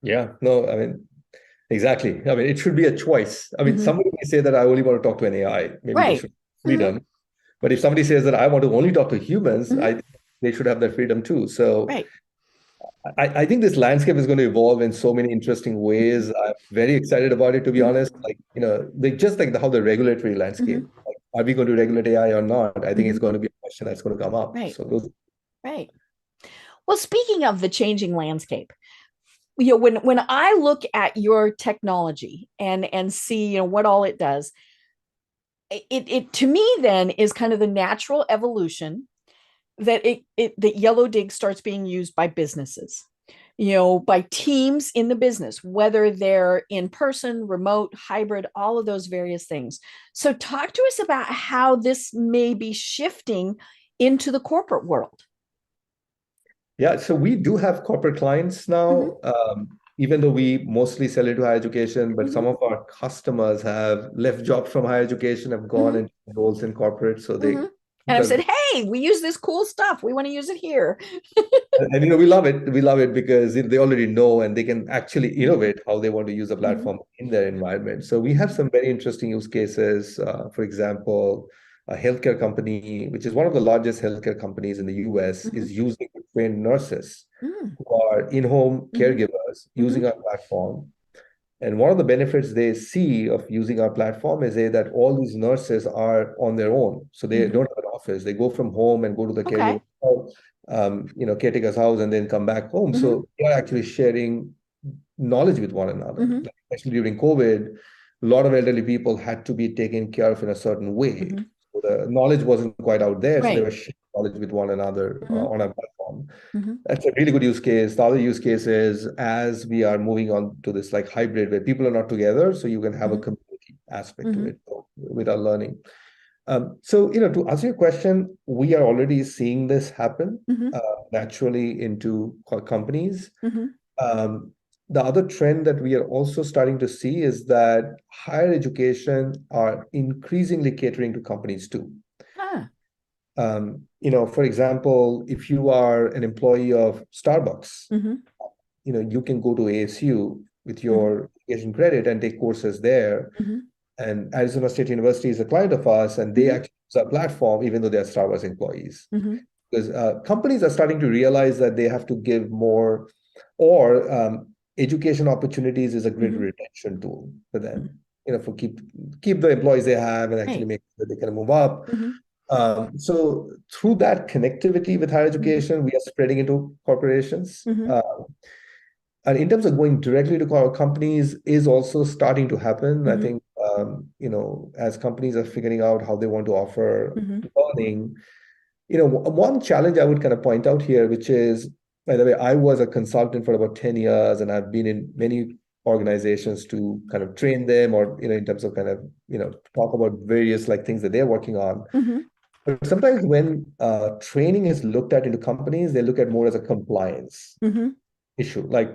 Yeah, no, I mean, exactly. I mean, it should be a choice. I mean, somebody may say that I only want to talk to an AI. Maybe they should have freedom. But if somebody says that I want to only talk to humans, they should have that freedom too. So I think this landscape is going to evolve in so many interesting ways. I'm very excited about it, to be honest. Like, just like how the regulatory landscape, like, are we going to regulate AI or not? I think it's going to be a question that's going to come up. Right. So those. Right. Well, speaking of the changing landscape, when I look at your technology and see, what all it does, it to me then is kind of the natural evolution that that Yellowdig starts being used by businesses, by teams in the business, whether they're in person, remote, hybrid, all of those various things. So talk to us about how this may be shifting into the corporate world. Yeah, so we do have corporate clients Mm-hmm. now, even though we mostly sell into higher education, but Mm-hmm. some of our customers have left jobs from higher education, have gone Mm-hmm. into roles in corporate. So Mm-hmm. they, And I've said, because hey, we use this cool stuff. We want to use it here. and we love it. We love it because they already know and they can actually Mm-hmm. innovate how they want to use a Mm-hmm. platform in their environment. So we have some very interesting use cases. For example, a healthcare company, which is one of the largest healthcare companies in the US, Mm-hmm. is using to train nurses Mm-hmm. who are in-home Mm-hmm. caregivers Mm-hmm. using our platform. And one of the benefits they see of using our platform is that all these nurses are on their own. So they Mm-hmm. don't have an office. They go from home and go to the Okay. caregiver, caretaker's house and then come back home. Mm-hmm. So they are actually sharing knowledge with one another. Mm-hmm. Like, especially during COVID, a lot of elderly people had to be taken care of in a certain way. Mm-hmm. So the knowledge wasn't quite out there. So they Right. were sharing knowledge with one another Mm-hmm. on our platform. Mm-hmm. That's a really good use case. The other use case is as we are moving on to this like hybrid where people are not together, so you can have a Mm-hmm. community aspect to Mm-hmm. it with our learning. So, to answer your question, we are already seeing this happen Mm-hmm. naturally into companies. Mm-hmm. Um, the other trend that we are also starting to see is that higher education are increasingly catering to companies too. Ah. For example, if you are an employee of Starbucks, Mm-hmm. you can go to ASU with Mm-hmm. your education credit and take courses there. Mm-hmm. And Arizona State University is a client of ours, and they Mm-hmm. actually use our platform, even though they're Starbucks employees. Mm-hmm. Because companies are starting to realize that they have to give more, or education opportunities is a great Mm-hmm. retention tool for Mm-hmm. them. For keep the employees they have and actually Right. make sure that they can move up. Mm-hmm. So through that connectivity with higher Mm-hmm. education, we are spreading into corporations. Mm-hmm. And in terms of going directly to companies is also starting to happen. I Mm-hmm. think, as companies are figuring out how they want to offer Mm-hmm. learning, one challenge I would kind of point out here, which is, by the way, I was a consultant for about 10 years and I've been in many organizations to kind of train them or, in terms of kind of, talk about various like things that they're working on. Mm-hmm. But sometimes when training is looked at into companies, they look at more as a compliance Mm-hmm. issue. Like,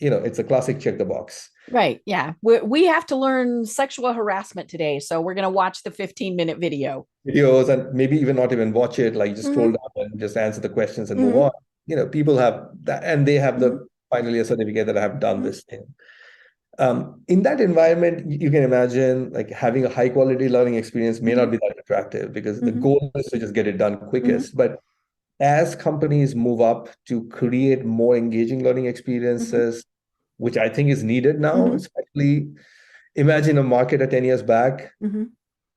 it's a classic check the box. Right. Yeah. We have to learn sexual harassment today. So we're going to watch the 15-minute video. Videos and maybe even not even watch it, like just scroll Mm-hmm. down and just answer the questions and move Mm-hmm. on. People have that and they have Mm-hmm. the finally a certificate that I have done Mm-hmm. this thing. In that environment, you can imagine like having a high quality learning experience may not be that attractive because the Mm-hmm. goal is to just get it done Mm-hmm. quickest. But as companies move up to create more engaging learning Mm-hmm. experiences, which I think is needed now, Mm-hmm. especially imagine a market at 10 years back, Mm-hmm.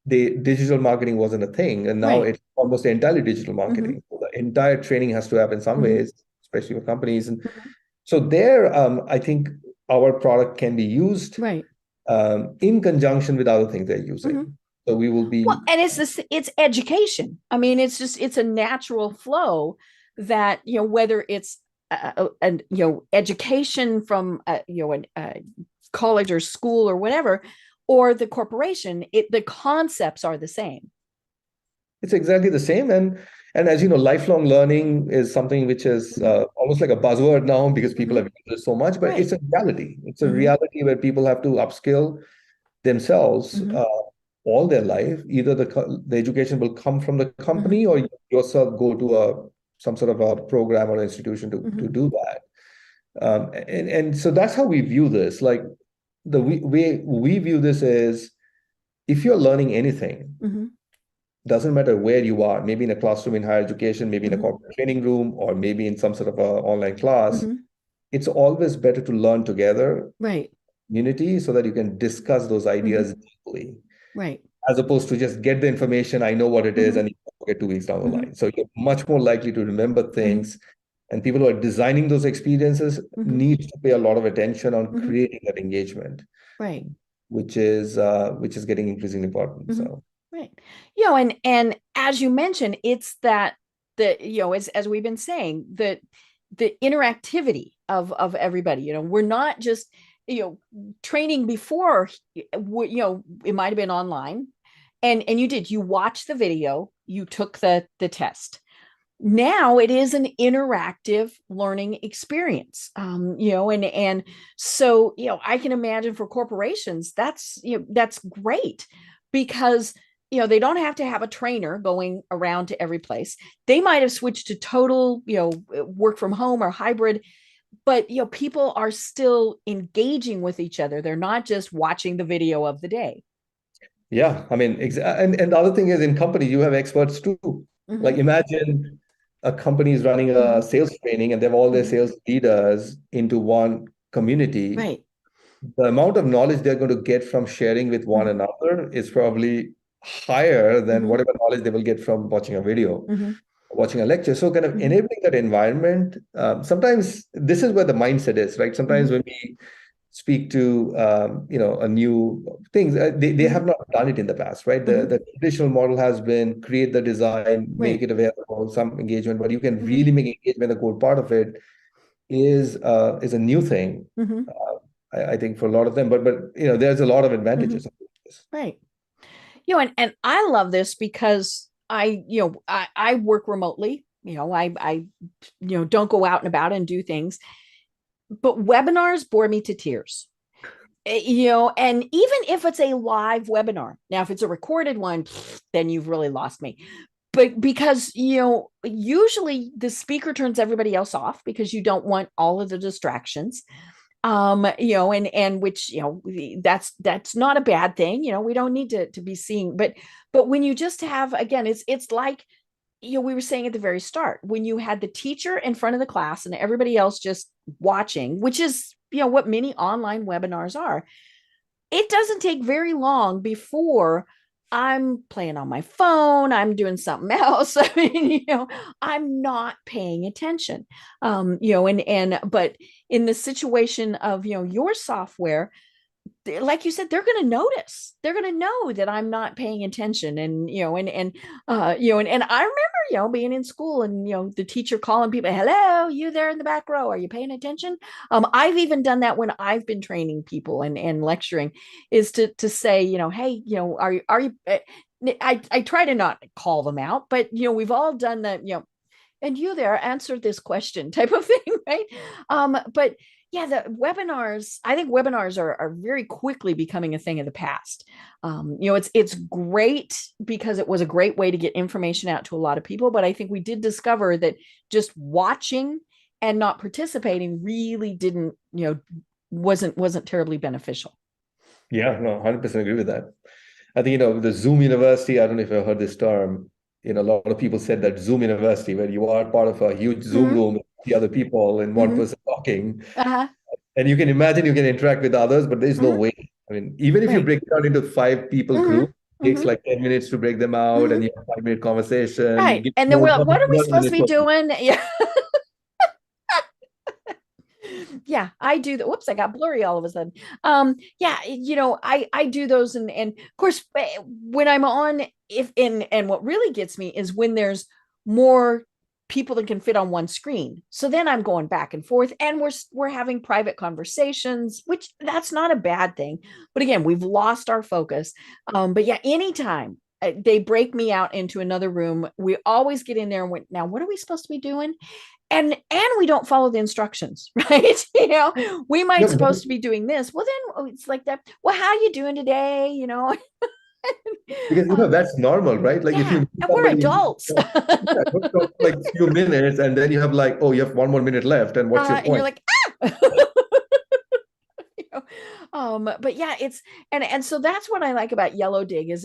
the digital marketing wasn't a thing, and now Right. it's almost entirely digital Mm-hmm. marketing. So the entire training has to happen some Mm-hmm. ways, especially for companies. And so there, I think our product can be used Right. in conjunction with other things they're Mm-hmm. using. So we will Well, be, and it's education. I mean, it's a natural flow that, whether it's and education from an college or school or whatever, or the corporation, the concepts are the same. it's exactly the same. And as you know, lifelong learning is something which is Mm-hmm. almost like a buzzword now because people Mm-hmm. have used it so much, but Right. it's a reality. It's a Mm-hmm. reality where people have to upskill themselves Mm-hmm. all their life. Either the education will come from the Mm-hmm. company or you yourself go to some sort of a program or institution to do that. And so that's how we view this. Like the way we view this is if you're learning anything, Mm-hmm. doesn't matter where you are, maybe in a classroom in higher education, maybe in a Mm-hmm. corporate training room, or maybe in some sort of a online class, Mm-hmm. it's always better to learn together, Right. community, so that you can discuss those Mm-hmm. ideas deeply, Right. as opposed to just get the information, I know what it is, Mm-hmm. and you forget 2 weeks down the Mm-hmm. line. So you're much more likely to remember Mm-hmm. things. And people who are designing those experiences Mm-hmm. need to pay a lot of attention on Mm-hmm. creating that engagement, Right. which is getting increasingly important. Mm-hmm. So Right. And as you mentioned, it's that the, as we've been saying, the interactivity of everybody. We're not just, training before, it might have been online, and you watched the video, you took the test. Now it is an interactive learning experience. And so, I can imagine for corporations, that's great, because they don't have to have a trainer going around to every place. They might have switched to total, work from home or hybrid, but people are still engaging with each other. They're not just watching the video of the day. Yeah, I mean, and the other thing is, in companies, you have experts too. Mm-hmm. Like, imagine a company is running a Mm-hmm. sales training and they have all their Mm-hmm. sales leaders into one community. Right. The amount of knowledge they're going to get from sharing with one Mm-hmm. another is probably higher than Mm-hmm. whatever knowledge they will get from watching a video, Mm-hmm. watching a lecture. So, kind of Mm-hmm. enabling that environment. Sometimes this is where the mindset is, right? Sometimes Mm-hmm. when we speak to a new things, they Mm-hmm. have not done it in the past, right? Mm-hmm. The traditional model has been create the design, make Right. it available, some engagement, but you can Mm-hmm. really make engagement a core part of it is a new thing. Mm-hmm. I think for a lot of them, but there's a lot of Mm-hmm. advantages of this. Right. And I love this because I work remotely. I don't go out and about and do things, but webinars bore me to tears. And even if it's a live webinar, now if it's a recorded one, then you've really lost me. But because usually the speaker turns everybody else off because you don't want all of the distractions. And which, that's not a bad thing. We don't need to be seeing, but when you just have, again, it's like, we were saying at the very start, when you had the teacher in front of the class and everybody else just watching, which is, what many online webinars are. It doesn't take very long before I'm playing on my phone, I'm doing something else. I mean, I'm not paying attention. But in the situation of, your software, like you said, they're going to notice. They're going to know that I'm not paying attention, and and I remember being in school and the teacher calling people, "Hello, you there in the back row? Are you paying attention?" I've even done that when I've been training people and lecturing, is to say, "Hey, are you?" I try to not call them out, but we've all done that. And you there, answer this question type of thing, right? But yeah, the webinars, I think webinars are very quickly becoming a thing of the past. It's great because it was a great way to get information out to a lot of people, but I think we did discover that just watching and not participating really didn't, wasn't terribly beneficial. Yeah, no, 100% agree with that. I think, the Zoom University, I don't know if you've heard this term. A lot of people said that Zoom University, where you are part of a huge Zoom Mm-hmm. room with the other people and one Mm-hmm. person talking. Uh-huh. And you can imagine you can interact with others, but there's no Mm-hmm. way. I mean, even if you Right. break it down into 5 people Mm-hmm. group, it takes Mm-hmm. like 10 minutes to break them out, and Mm-hmm. you have 5 minute conversation. You Right. give And then we're notes like, on what are we each other, and supposed to it's be over. doing? Yeah. Yeah, I do that. Whoops, I got blurry all of a sudden. Yeah, I do those, and of course, when I'm on, if in and what really gets me is when there's more people that can fit on one screen. So then I'm going back and forth, and we're having private conversations, which that's not a bad thing. But again, we've lost our focus. But yeah, anytime they break me out into another room, we always get in there and now what are we supposed to be doing? And we don't follow the instructions, right? We might Yeah, supposed to be doing this, well then it's like that, well, how are you doing today? because that's normal, right? Like if you Yeah, meet and we're somebody, adults. yeah, don't talk for like a few minutes, and then you have like, oh, you have 1 more minute left, and what's your And you're point? like, you know? But yeah, and so that's what I like about Yellowdig, is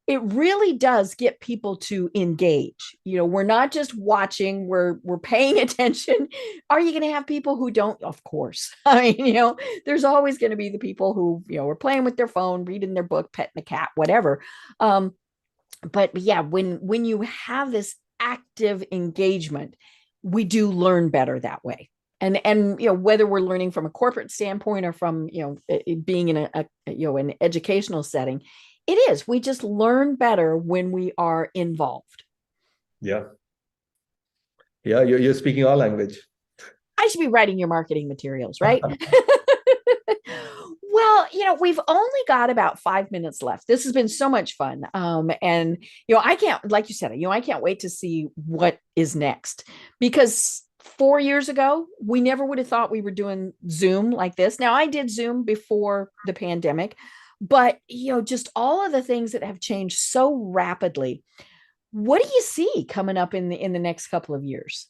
it really does get people to engage. We're not just watching, we're paying attention. Are you going to have people who don't? Of course. I mean, there's always going to be the people who, are playing with their phone, reading their book, petting the cat, whatever. But yeah, when you have this active engagement, we do learn better that way. And whether we're learning from a corporate standpoint or from being in an educational setting, it is, we just learn better when we are involved. Yeah. Yeah, you're speaking our language. I should be writing your marketing materials, right? Well, we've only got about 5 minutes left. This has been so much fun. And I can't, like you said, I can't wait to see what is next, because 4 years ago, we never would have thought we were doing Zoom like this. Now, I did Zoom before the pandemic, but just all of the things that have changed so rapidly. What do you see coming up in the next couple of years?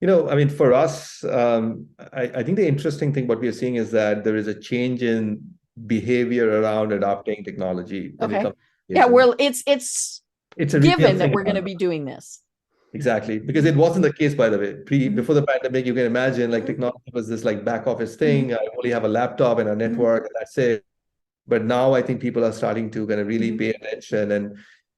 I mean, for us, I think the interesting thing what we are seeing is that there is a change in behavior around adopting technology when it Okay. comes to Yeah, education. it's It's a real given that thing. we're going to be doing this. Exactly, because it wasn't the case, by the way. Mhm. Before the pandemic, you can imagine like Mhm. technology was this like back office Mhm. thing. I only have a laptop and a Mhm. network, and that's it. But now I think people are starting to kind of really Mhm. pay attention,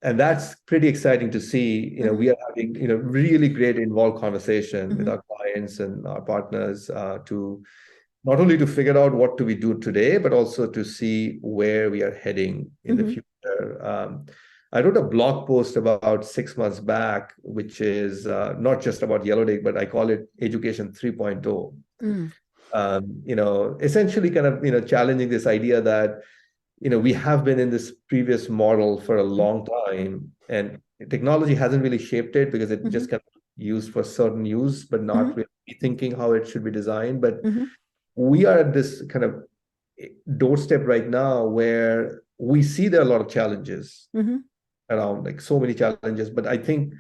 and that's pretty exciting to see. Mhm. We are having really great involved conversation with Mhm. our clients and our partners to not only to figure out what do we do today, but also to see where we are heading in the Mhm. future. I wrote a blog post about 6 months back, which is not just about Yellowdig, but I call it Education 3.0. Mm. Essentially kind of, challenging this idea that, we have been in this previous model for a long time, and technology hasn't really shaped it because it Mhm. just kind of used for certain use, but not Mhm. really thinking how it should be designed. But Mhm. we are at this kind of doorstep right now where we see there are a lot of challenges Mhm. around, like so many challenges. But I think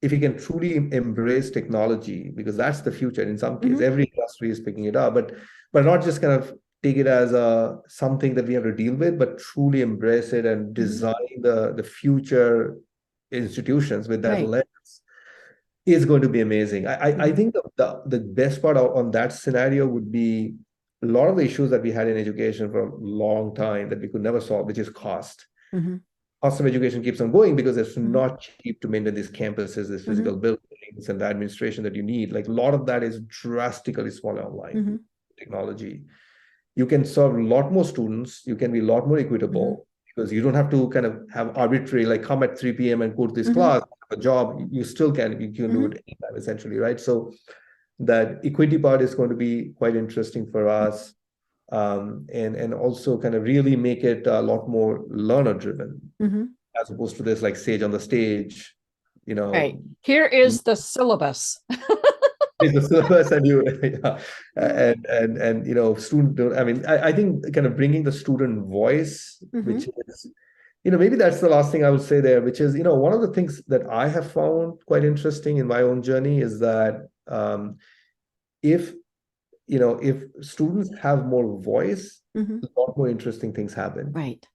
if we can truly embrace technology, because that's the future in some case, Mhm. every industry is picking it up, but not just kind of take it as a something that we have to deal with, but truly embrace it and Mhm. design the future institutions with that Right. lens is going to be amazing. I Mhm. think the best part on that scenario would be a lot of the issues that we had in education for a long time that we could never solve, which is cost. Mhm. Cost of education keeps on going because it's Mhm. not cheap to maintain these campuses, these Mhm. physical buildings, and the administration that you need. Like a lot of that is drastically smaller online Mhm. technology. You can serve a lot more students. You can be a lot more Mhm. equitable because you don't have to kind of have arbitrary, like come at 3 p.m. and go to this Mhm. class, have a job. You still you can do Mhm. it anytime, essentially, right? So that equity part is going to be quite interesting for us. And also kind of really make it a lot more learner driven Mhm. as opposed to this like sage on the stage, you Right. know, Here is the syllabus. the syllabus and you yeah. And student don't, I mean, I think kind of bringing the student voice, which Mhm. is, maybe that's the last thing I would say there, which is, one of the things that I have found quite interesting in my own journey is that if if students have more voice, Mhm. a lot more interesting things happen. Right.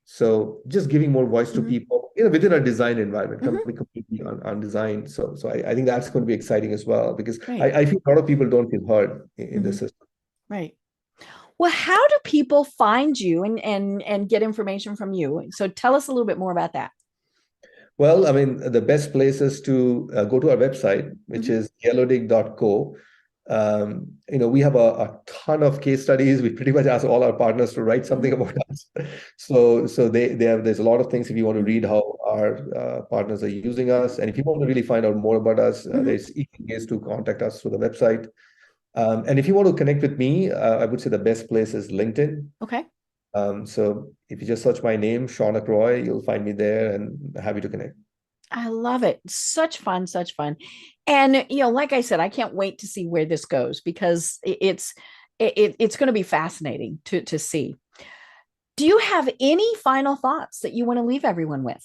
So just giving more voice to Mhm. people, within a design environment, Mhm. coming completely on design. So I think that's going to be exciting as well because Right. I feel a lot of people don't feel heard in the Mhm. system. Right. Well, how do people find you and get information from you? So tell us a little bit more about that. Well, I mean, the best place is to go to our website, which Mhm. is yellowdig.co. We have a ton of case studies. We pretty much ask all our partners to write something Mhm. about us. So they have, there's a lot of things if you want to Mhm. read how our partners are using us. And if you want to really find out more about us, Mhm. there's easy ways to contact us through the website. And if you want to connect with me, I would say the best place is LinkedIn. Okay. So if you just search my name, Shaunak Roy, you'll find me there and happy to connect. I love it. Such fun, such fun. And like I said, I can't wait to see where this goes because it's going to be fascinating to see. Do you have any final thoughts that you want to leave everyone with?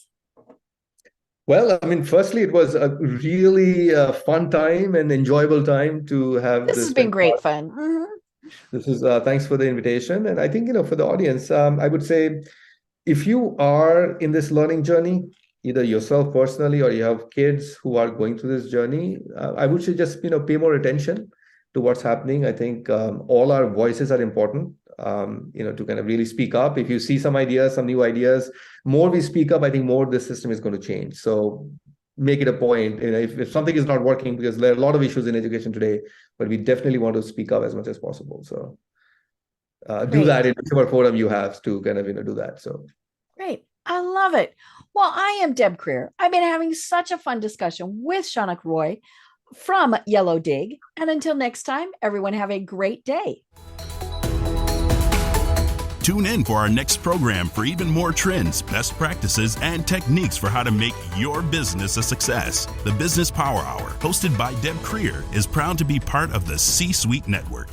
Well, I mean, firstly, it was a really fun time and enjoyable time to have This has this. been great fun. Mhm. This is thanks for the invitation, and I think for the audience, I would say if you are in this learning journey, either yourself personally or you have kids who are going through this journey, I would say just pay more attention to what's happening. I think all our voices are important. To kind of really speak up. If you see some ideas, some new ideas, more we speak up, I think more the system is going to change. So make it a point. If something is not working, because there are a lot of issues in education today, but we definitely want to speak up as much as possible. So do Great. that in whichever forum you have to kind of do that. So. Great. I love it. Well, I am Deb Creer. I've been having such a fun discussion with Shaunak Roy from Yellowdig. And until next time, everyone have a great day. Tune in for our next program for even more trends, best practices, and techniques for how to make your business a success. The Business Power Hour, hosted by Deb Creer, is proud to be part of the C-Suite Network.